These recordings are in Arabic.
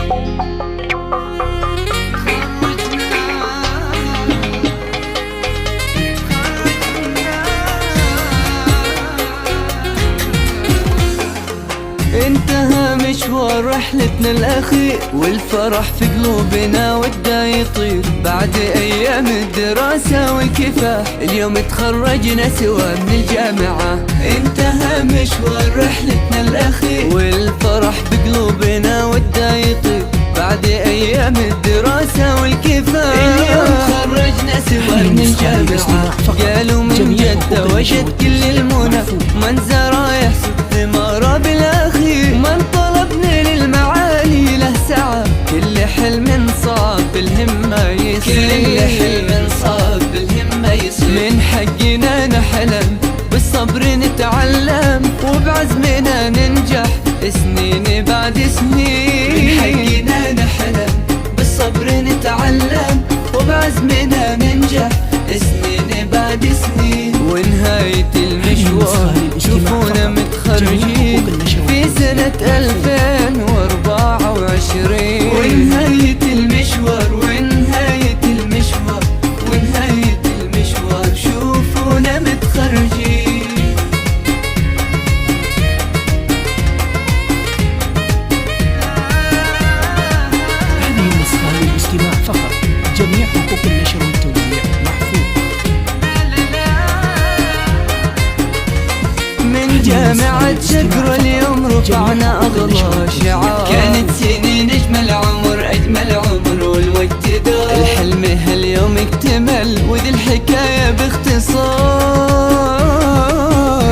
انتهى مشوار رحلتنا الأخير، والفرح في قلوبنا ودا يطير. بعد أيام الدراسة والكفاح اليوم تخرجنا سوا من الجامعة. انتهى مشوار رحلتنا الأخير، والفرح في قلوبنا ودا يطير. بعد أيام الدراسة والكفاح اليوم تخرجنا سوا من الجامعة. قالوا من جدة وجد كل المنى، من زرع يحصد ثماره بالأخير. من طلبنا للمعالي له سعى، كل حلم صعب بالهمة يصير. كل حلم صعب بالهمة يصير. من حقنا نحلم بالصبر نتعلم، وبعزمنا ننجح سنين بعد سنين. من حقنا نحلم بالصبر نتعلم، وبعزمنا ننجح سنين بعد سنين. ونهاية المشوار شوفونا متخرجين في سنة 2024. ونهاية المشوار ونهاية المشوار ونهاية المشوار شوفونا متخرجين. هذه النسخة للاستماع فقط، جميع حقوق النشر والتوزيع محفوظ. من جامعة شقرة اليوم رفعنا أغلى شعار. كانت سنين أجمل عمر أجمل عمر والوقت دار. الحلم هاليوم اكتمل وذي الحكاية باختصار.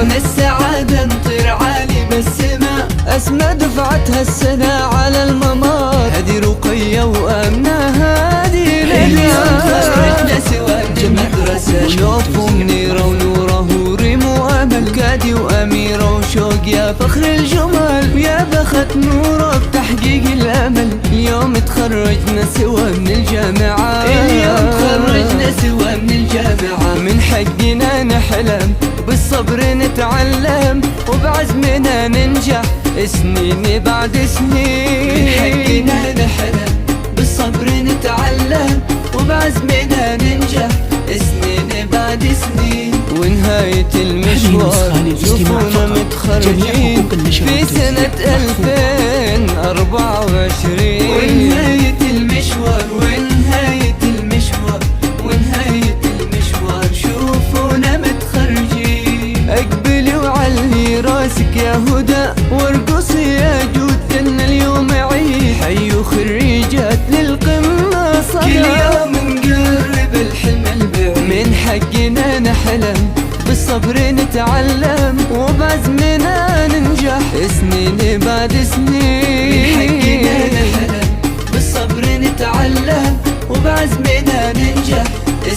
من السعادة نطير عالي بالسماء، أسمى دفعتها السنة على الممر. هذه رقية وآمنة هذه نجاة. خرجنا سوا من المدرسة، ونوف ومنيرة ونوره وريم وأمل. كادي وأميرة وشوق يا فخر الجمال، ويا بخت نوره بتحقيق الأمل. اليوم تخرجنا سوا من الجامعة. اليوم تخرجنا سوا من الجامعة. من حقنا نحلم بالصبر نتعلم، وبعزمنا ننجح سنين بعد سنين. من حقنا نحلم بالصبر نتعلم، وبعزمنا ننجح سنين بعد سنين. ونهاية المشوار شوفونا متخرجين في سنة 2024. ونهاية المشوار ونهاية المشوار ونهاية المشوار شوفونا متخرجين. اقبلي وعلي راسك يا هدى، وارقصي يا جود لنا اليوم عيد. حيوا خريجات للقمة صدى، كل يوم نقرب الحلم البعيد. من حقنا نحلم بالصبر نتعلم، وبعزمنا ننجح سنين بعد سنين. من حقنا نحلم بالصبر نتعلم، وبعزمنا ننجح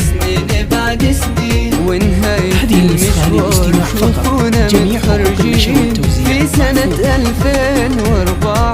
سنين بعد سنين. ونهاية المشوار شوفونا متخرجين في سنة 2024.